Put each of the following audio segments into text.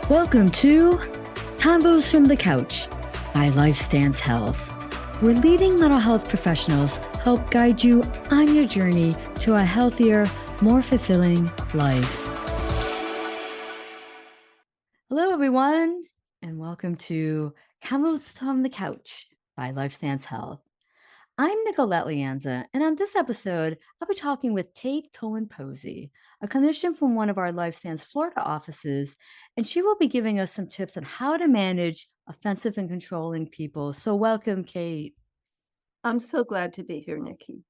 Welcome to Combos from the Couch by LifeStance Health, where leading mental health professionals help guide you on your journey to a healthier, more fulfilling life. Hello, everyone, and welcome to Combos from the Couch by LifeStance Health. I'm Nicholette, and on this episode, I'll be talking with Kate Cohen-Posey, a clinician from one of our LifeStance Florida offices, and she will be giving us some tips on how to manage offensive and controlling people. So welcome, Kate. I'm so glad to be here, Nikki.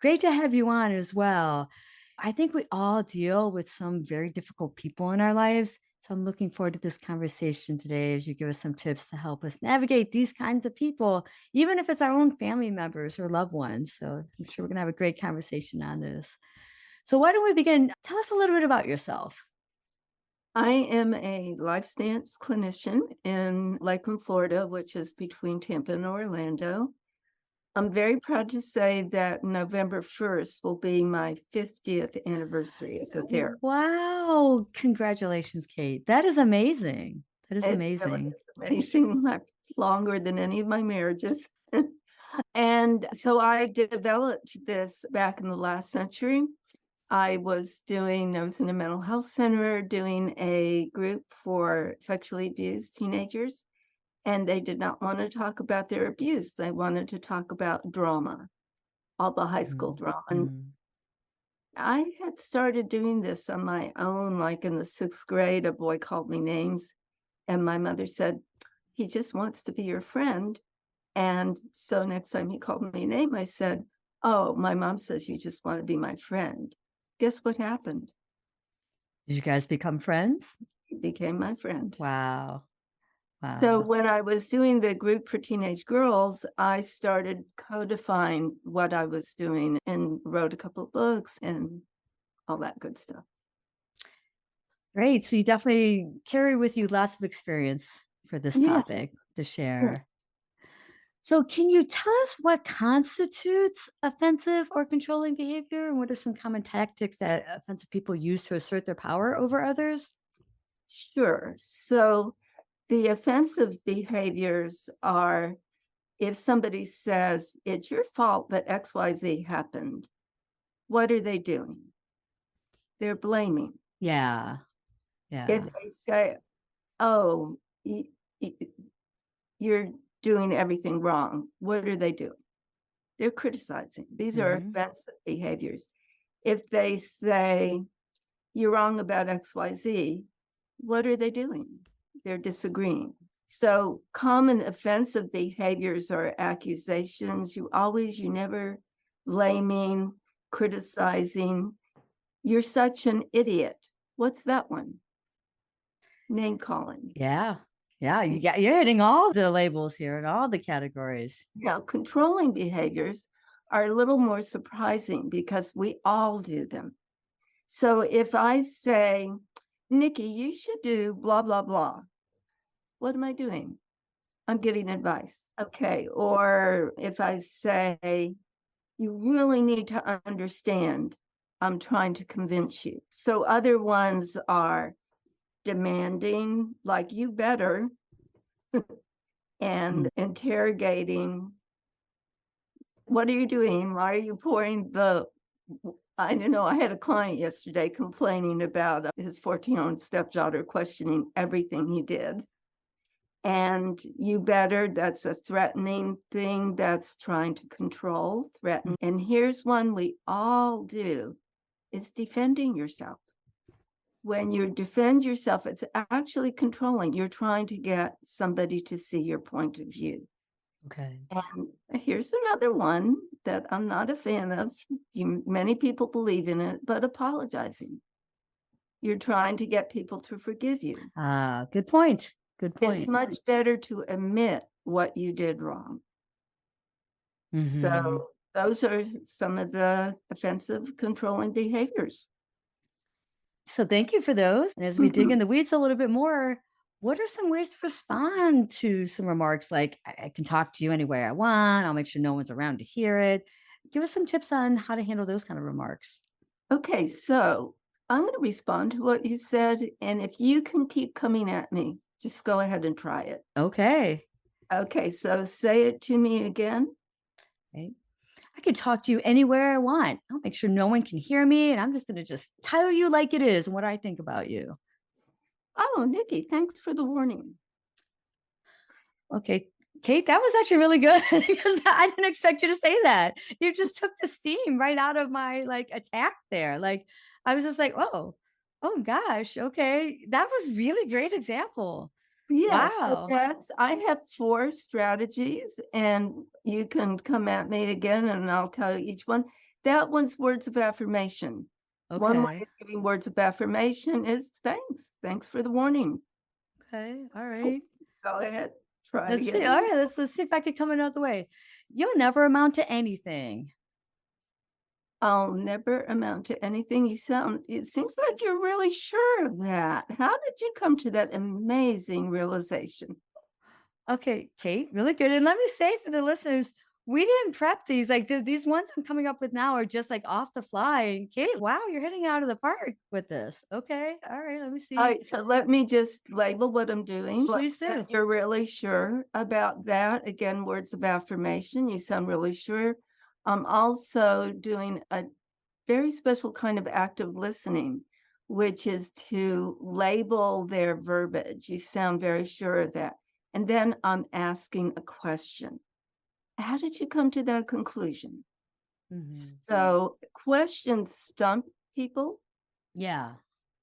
Great to have you on as well. I think we all deal with some very difficult people in our lives. So I'm looking forward to this conversation today as you give us some tips to help us navigate these kinds of people, even if it's our own family members or loved ones. So I'm sure we're going to have a great conversation on this. So why don't we begin? Tell us a little bit about yourself. I am a LifeStance clinician in Lakeland, Florida, which is between Tampa and Orlando. I'm very proud to say that November 1st will be my 50th anniversary as a therapist. Wow. Congratulations, Kate. That is amazing. That is It really amazing. is amazing, like longer than any of my marriages. And so I developed this back in the last century. I was in a mental health center doing a group for sexually abused teenagers, and they did not want to talk about their abuse. They wanted to talk about drama, all the high school drama. And I had started doing this on my own, like in the 6th grade. A boy called me names, and my mother said, "He just wants to be your friend." And so next time he called me a name, I said, "Oh, my mom says you just want to be my friend." Guess what happened? Did you guys become friends? He became my friend. Wow. So Wow. when I was doing the group for teenage girls, I started codifying what I was doing and wrote a couple of books and all that good stuff. Great. So you definitely carry with you lots of experience for this Yeah. topic to Yeah. share. So can you tell us what constitutes offensive or controlling behavior? And what are some common tactics that offensive people use to assert their power over others? Sure. So the offensive behaviors are if somebody says, "It's your fault that XYZ happened," what are they doing? They're blaming. Yeah. If Yeah. they say, "Oh, you're doing everything wrong," what are they doing? They're criticizing. These are Hmm. offensive behaviors. If they say, "You're wrong about XYZ," what are they doing? They're disagreeing. So common offensive behaviors are accusations. You never blaming, criticizing. "You're such an idiot." What's that one? Name calling. Yeah. Yeah. You're hitting all the labels here and all the categories. Now, controlling behaviors are a little more surprising because we all do them. So if I say, "Nikki, you should do blah, blah, blah," what am I doing? I'm giving advice. Okay. Or if I say, "You really need to understand," I'm trying to convince you. So other ones are demanding, like, "You better," and interrogating, "What are you doing? Why are you pouring the..." I don't know. I had a client yesterday complaining about his 14-year-old stepdaughter questioning everything he did. And "You better," that's a threatening thing, that's trying to control, threaten. And here's one we all do, is defending yourself. When you defend yourself, it's actually controlling. You're trying to get somebody to see your point of view. Okay. And here's another one that I'm not a fan of. Many people believe in it, but apologizing. You're trying to get people to forgive you. Good point. Good It's point. much better to admit what you did wrong. Mm-hmm. So those are some of the offensive controlling behaviors. So thank you for those. And as we dig in Mhm. the weeds a little bit more, what are some ways to respond to some remarks like, I can talk to you any way I want. I'll make sure no one's around to hear it. Give us some tips on how to handle those kind of remarks. Okay, so I'm going to respond to what you said. And if you can keep coming at me, just go ahead and try it. Okay. Okay, so say it to me again. Right. I can talk to you anywhere I want. I'll make sure no one can hear me. And I'm just going to just tell you like it is and what I think about you. Oh, Nikki, thanks for the warning. Okay. Kate, that was actually really good because I didn't expect you to say that. You just took the steam right out of my like attack there. Like I was just like, oh gosh, okay. That was really great example. Yeah, so Wow. that's I have 4 strategies, and you can come at me again, and I'll tell you each one. That one's words of affirmation. One way Okay. of giving words of affirmation is thanks. Thanks for the warning. Okay. All right. Go ahead, try it Let's see. All again. right. Let's see if I can come another way. You'll never amount to anything. I'll never amount to anything. It seems like you're really sure of that. How did you come to that amazing realization? Okay, Kate, really good. And let me say for the listeners, we didn't prep these. Like these ones I'm coming up with now are just like off the fly. And Kate, wow, you're hitting it out of the park with this. Okay, all right. Let me All see. right, so let me just label what I'm doing. Like Please that do. you're really sure about that. Again, words of affirmation. You sound really sure. I'm also doing a very special kind of active listening, which is to label their verbiage. You sound very sure of that. And then I'm asking a question. How did you come to that conclusion? Mhm. So questions stump people. Yeah,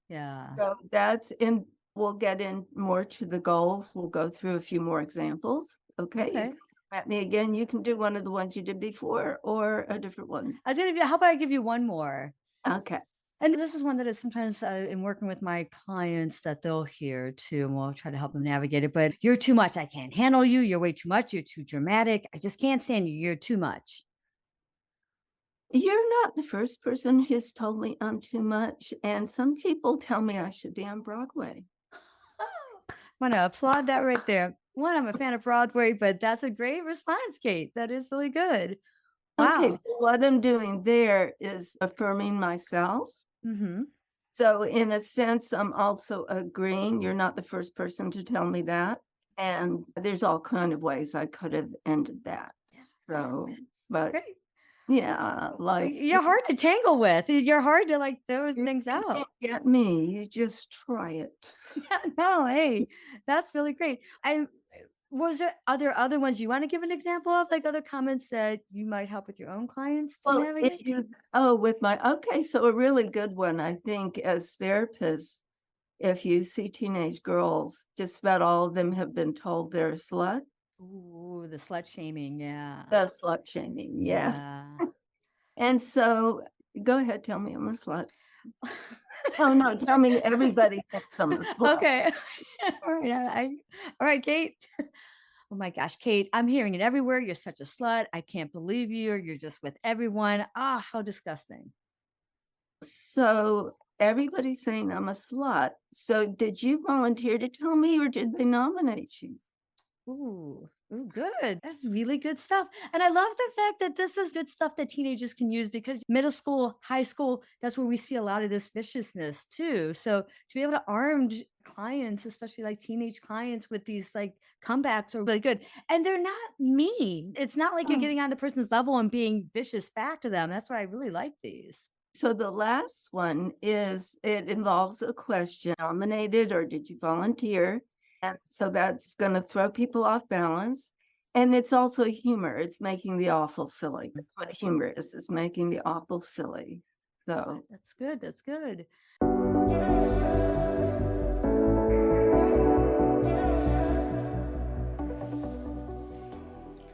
yeah. So that's in we'll get in more to the goals. We'll go through a few more examples. Okay, you Okay. can come at me again. You can do one of the ones you did before or a different one. I was gonna. How about I give you one more? Okay. And this is one that is sometimes in working with my clients that they'll hear too, and we'll try to help them navigate it. But you're too much. I can't handle you. You're way too much. You're too dramatic. I just can't stand you. You're too much. You're not the first person who's told me I'm too much. And some people tell me I should be on Broadway. I'm gonna applaud that right there. One, I'm a fan of Broadway, but that's a great response, Kate. That is really good. Okay, Wow. so what I'm doing there is affirming myself. Mhm. So in a sense, I'm also agreeing you're not the first person to tell me that. And there's all kind of ways I could have ended that. Yeah, So, that's but great. yeah, like You're hard to tangle with. You're hard to like throw you things can't out. get me. You just try it. Yeah, no, hey, that's really great. I was there are there other ones you want to give an example of, like other comments that you might help with your own clients to Well, navigate? if you with my okay, so a really good one, I think, as therapists, if you see teenage girls, just about all of them have been told they're a slut. Ooh, the slut shaming. Yeah. That's slut shaming, yes. Yeah. And so go ahead, tell me I'm a slut. Oh, no, tell me everybody thinks I'm a slut. Okay. All right. All right, Kate. Oh my gosh, Kate, I'm hearing it everywhere. You're such a slut. I can't believe you. You're just with everyone. Ah, how disgusting. So everybody's saying I'm a slut. So did you volunteer to tell me or did they nominate you? Ooh, good. That's really good stuff. And I love the fact that this is good stuff that teenagers can use because middle school, high school, that's where we see a lot of this viciousness too. So to be able to arm clients, especially like teenage clients with these like comebacks are really good. And they're not mean. It's not like you're Oh. getting on the person's level and being vicious back to them. That's why I really like these. So the last one is it involves a question nominated or did you volunteer? And so that's going to throw people off balance. And it's also humor. It's making the awful silly. That's what humor is making the awful silly. So That's good. That's good.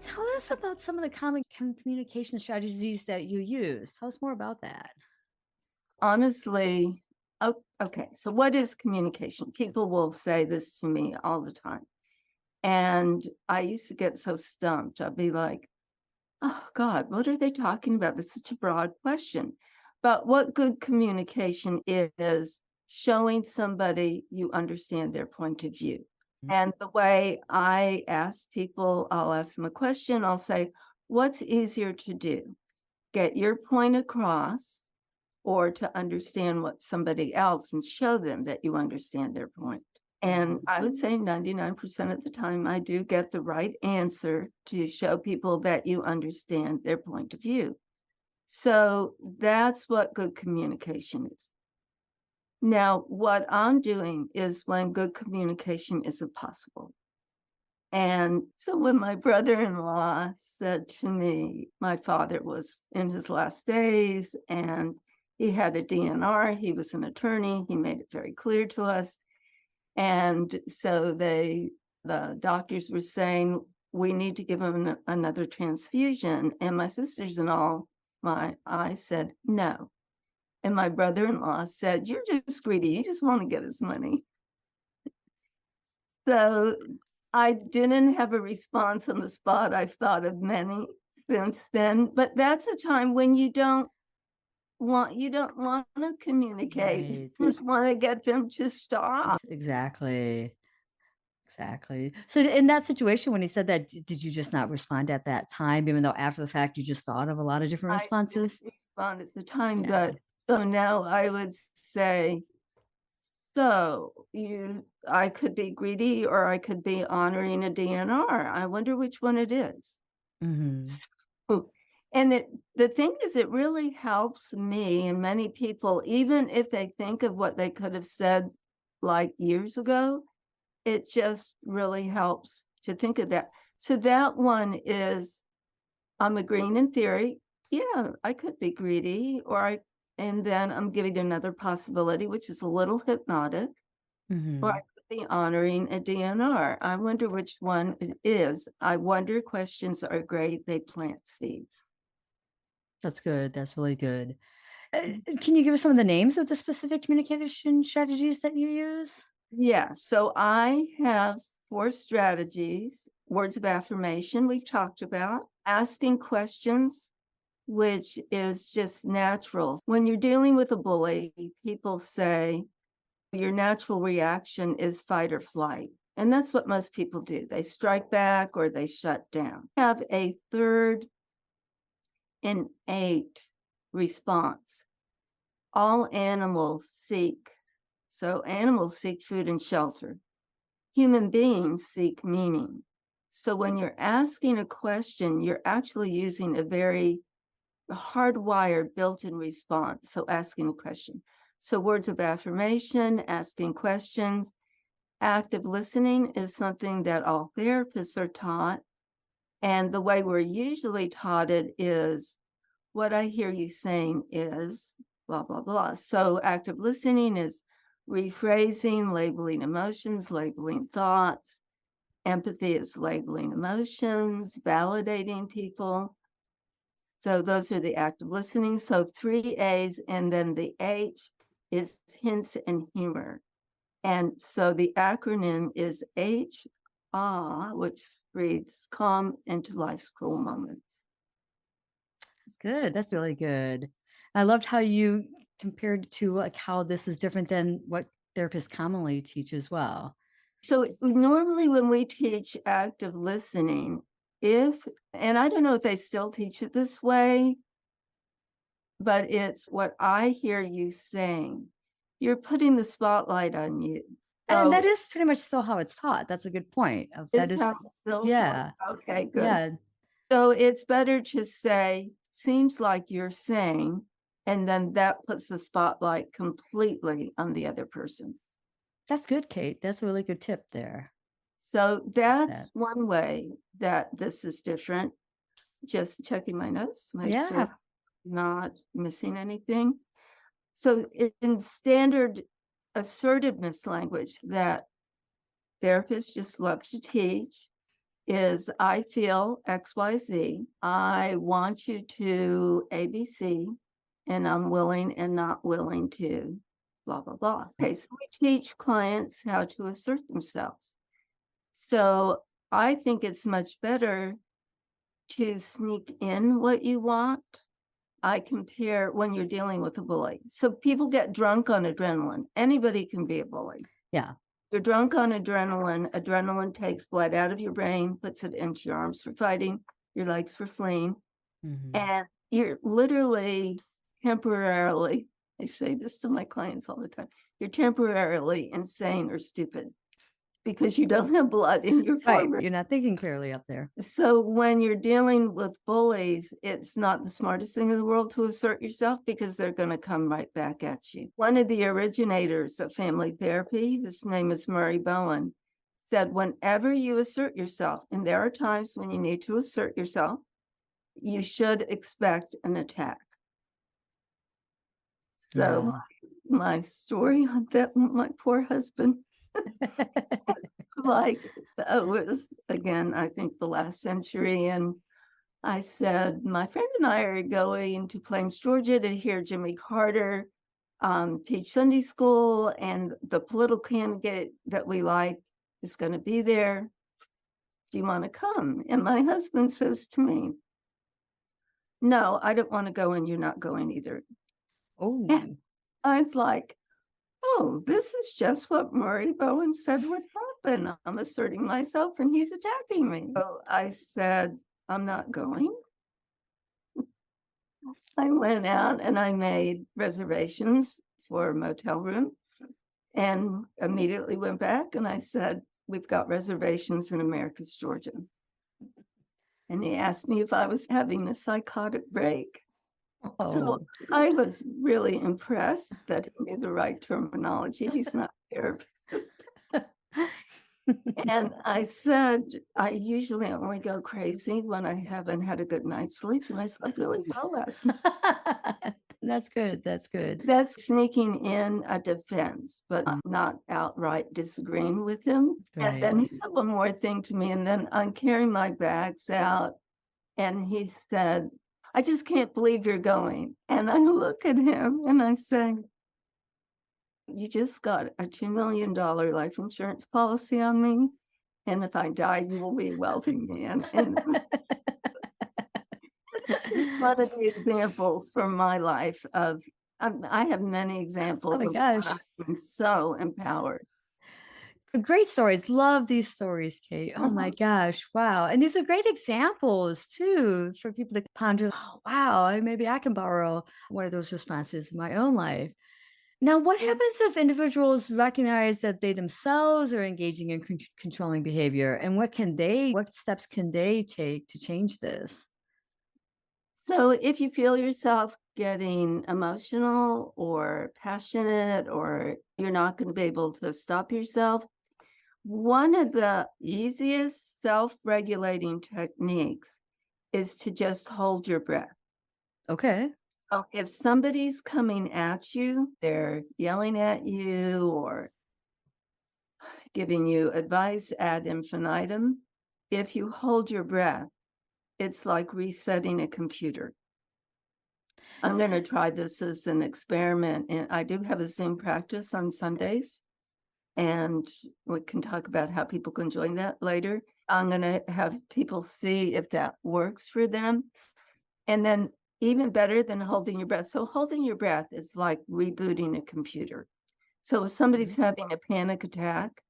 Tell us about some of the common communication strategies that you use. Tell us more about that. honestly, oh, okay. So what is communication? People will say this to me all the time. And I used to get so stumped. I'd be like, oh God, what are they talking about? It's such a broad question. But what good communication is showing somebody you understand their point of view. And the way I ask people, I'll ask them a question, I'll say, what's easier to do? Get your point across or to understand what somebody else and show them that you understand their point. And I would say 99% of the time, I do get the right answer to show people that you understand their point of view. So that's what good communication is. Now, what I'm doing is when good communication isn't possible. And so when my brother-in-law said to me, my father was in his last days and he had a DNR, he was an attorney, he made it very clear to us. And so the doctors were saying, we need to give him another transfusion. And my sisters and I said, no. And my brother-in-law said, you're just greedy. You just want to get his money. So I didn't have a response on the spot. I've thought of many since then, but that's a time when you don't want to communicate. You Right. just want to get them to stop. Exactly. Exactly. So in that situation, when he said that, did you just not respond at that time, even though after the fact you just thought of a lot of different I didn't responses? respond at the time, Yeah. but so now I would say, so I could be greedy or I could be honoring a DNR. I wonder which one it is. Mhm. Oh, and the thing is, it really helps me and many people, even if they think of what they could have said like years ago, it just really helps to think of that. So that one is, I'm agreeing in theory. Yeah, I could be greedy, and then I'm giving another possibility, which is a little hypnotic, or I Mhm. could be honoring a DNR. I wonder which one it is. I wonder questions are great. They plant seeds. That's good. That's really good. Can you give us some of the names of the specific communication strategies that you use? Yeah, so I have 4 strategies. Words of affirmation, we've talked about. Asking questions, which is just natural. When you're dealing with a bully, people say your natural reaction is fight or flight. And that's what most people do. They strike back or they shut down. Have a third innate response. All animals seek. So animals seek food and shelter. Human beings seek meaning. So when you're asking a question, you're actually using a very hardwired built-in response. So asking a question. So words of affirmation, asking questions, active listening is something that all therapists are taught. And the way we're usually taught it is, what I hear you saying is blah, blah, blah. So active listening is rephrasing, labeling emotions, labeling thoughts. Empathy is labeling emotions, validating people. So those are the active listening. So 3 A's, and then the H is hints and humor. And so the acronym is which reads calm into life's cruel moments. That's good. That's really good. I loved how you compared to like how this is different than what therapists commonly teach as well. So normally when we teach active listening, and I don't know if they still teach it this way, but it's what I hear you saying. You're putting the spotlight on you. And So that is pretty much still how it's taught. That's a good point. Of that is is how it still taught. yeah. Okay, good. Yeah. So it's better to say, seems like you're saying, and then that puts the spotlight completely on the other person. That's good, Kate. That's a really good tip there. So that's That. one way that this is different. Just checking my notes to make sure Yeah. I'm not missing anything. So in standard assertiveness language that therapists just love to teach is, I feel XYZ. I want you to ABC, and I'm willing and not willing to blah, blah, blah. Okay, so we teach clients how to assert themselves. So I think it's much better to sneak in what you want. I compare when you're dealing with a bully. So people get drunk on adrenaline. Anybody can be a bully. Yeah. You're drunk on adrenaline. Adrenaline takes blood out of your brain, puts it into your arms for fighting, your legs for fleeing. Mhm. And you're literally temporarily, I say this to my clients all the time, you're temporarily insane or stupid because you don't have blood in your Right. forebrain. You're not thinking clearly up there. So when you're dealing with bullies, it's not the smartest thing in the world to assert yourself because they're going to come right back at you. One of the originators of family therapy, his name is Murray Bowen, said whenever you assert yourself, and there are times when you need to assert yourself, you should expect an attack. So my story on that, my poor husband, like, it was, again, I think the last century. And I said, my friend and I are going to Plains, Georgia to hear Jimmy Carter teach Sunday school, and the political candidate that we like is going to be there. Do you want to come? And my husband says to me, no, I don't want to go, and you're not going either. Oh, And I was like, oh, this is just what Murray Bowen said would happen. I'm asserting myself and he's attacking me. So I said, I'm not going. I went out and I made reservations for a motel room and immediately went back and I said, we've got reservations in Americus, Georgia. And he asked me if I was having a psychotic break. So I was really impressed that he knew the right terminology. He's not a therapist. And I said, I usually only go crazy when I haven't had a good night's sleep. And I slept really well last night. That's good. That's good. That's sneaking in a defense, but I'm not outright disagreeing with him. Right. And then he said one more thing to me. And then I'm carrying my bags out. And he said, I just can't believe you're going. And I look at him and I say, you just got a $2 million life insurance policy on me. And if I die, you will be a wealthy man. And one of the examples from my life of, I have many examples. Oh my gosh. I'm so empowered. Great stories. Love these stories, Kate. Oh my gosh. Wow. And these are great examples too for people to ponder. Oh, wow. Maybe I can borrow one of those responses in my own life. Now, what happens if individuals recognize that they themselves are engaging in controlling behavior, and what steps can they take to change this? So if you feel yourself getting emotional or passionate, or you're not going to be able to stop yourself, one of the easiest self-regulating techniques is to just hold your breath. Okay. If somebody's coming at you, they're yelling at you or giving you advice ad infinitum, if you hold your breath, it's like resetting a computer. I'm going to try this as an experiment. And I do have a Zoom practice on Sundays. And we can talk about how people can join that later. I'm going to have people see if that works for them. And then even better than holding your breath. So holding your breath is like rebooting a computer. So if somebody's having a panic attack,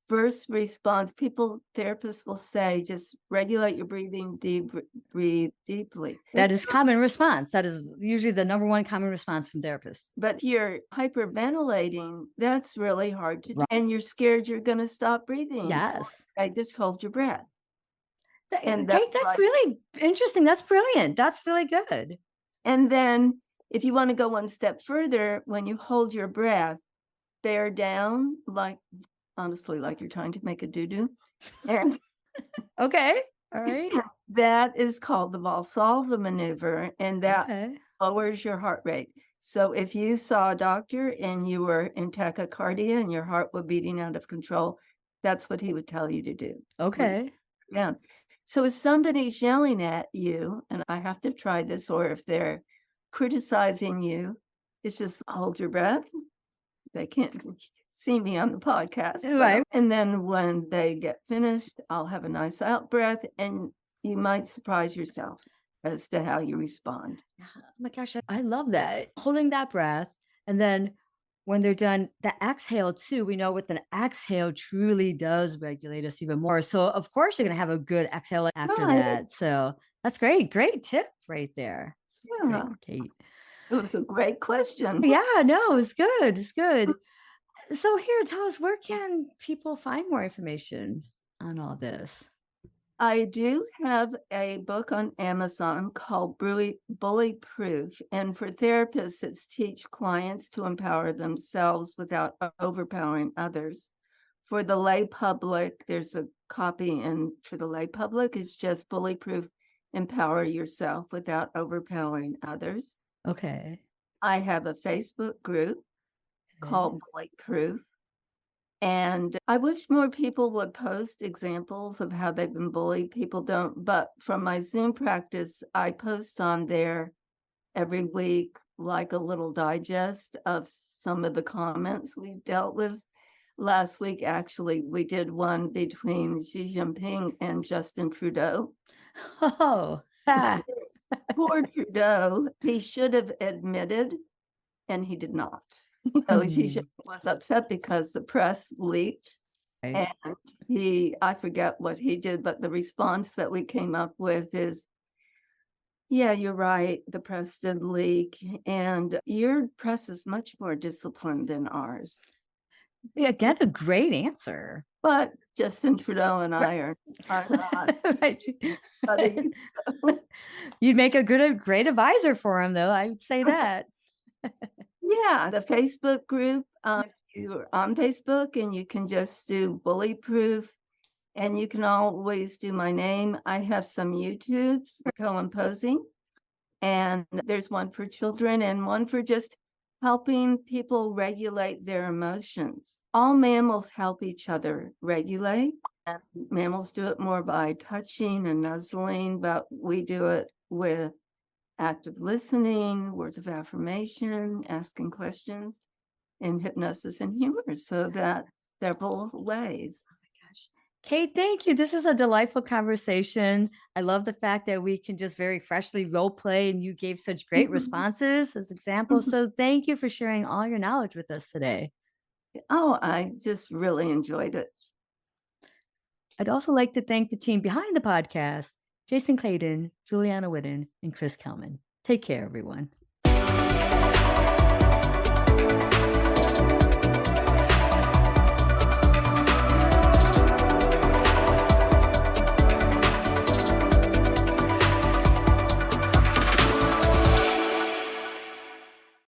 first response, therapists will say, just regulate your breathing, breathe deeply. That is common response. That is usually the number one common response from therapists. But if you're hyperventilating, that's really hard to do. And you're scared you're going to stop breathing. Yes. I just hold your breath. And Kate, that's really interesting. That's brilliant. That's really good. And then if you want to go one step further, when you hold your breath, bear down, like, honestly, like you're trying to make a doo-doo. And okay. All right. That is called the Valsalva maneuver, and that lowers your heart rate. So if you saw a doctor and you were in tachycardia and your heart was beating out of control, that's what he would tell you to do. Okay. Yeah. So if somebody's yelling at you, and I have to try this, or if they're criticizing you, it's just hold your breath. They can't see me on the podcast. Right. And then when they get finished, I'll have a nice out breath, and you might surprise yourself as to how you respond. Oh my gosh, I love that. Holding that breath, and then when they're done, the exhale too. We know with an exhale truly does regulate us even more. So of course you're going to have a good exhale after that. So that's great. Great tip right there. Yeah. Great, Kate. It was a great question. Yeah, no, it's good. It's good. So here, tell us, where can people find more information on all this? I do have a book on Amazon called Bully Proof. And for therapists, it's teach clients to empower themselves without overpowering others. For the lay public, there's a copy, and for the lay public, it's just Bullyproof, Empower Yourself Without Overpowering Others. Okay. I have a Facebook group Okay. called Bullyproof. And I wish more people would post examples of how they've been bullied. People don't, but from my Zoom practice, I post on there every week, like a little digest of some of the comments we've dealt with. Last week, actually, we did one between Xi Jinping and Justin Trudeau. Oh, ha. Poor Trudeau, he should have admitted, and he did not. So Xi Hmm. was upset because the press leaked, Right. and I forget what he did, but the response that we came up with is, yeah, you're right. The press did leak, and your press is much more disciplined than ours. Yeah, get a great answer. But Justin Trudeau and Right. I are not Right. buddies. You'd make a great advisor for him, though. I would say that. Yeah, the Facebook group, you're on Facebook and you can just do Bully Proof, and you can always do my name. I have some YouTubes, Cohen-Posey, and there's one for children and one for just helping people regulate their emotions. All mammals help each other regulate, and mammals do it more by touching and nuzzling, but we do it with active listening, words of affirmation, asking questions, and hypnosis and humor. So that's several ways. Gosh. Kate, thank you. This is a delightful conversation. I love the fact that we can just very freshly role play, and you gave such great responses as examples. So thank you for sharing all your knowledge with us today. Oh, I just really enjoyed it. I'd also like to thank the team behind the podcast, Jason Clayton, Juliana Whitten, and Chris Kelman. Take care, everyone.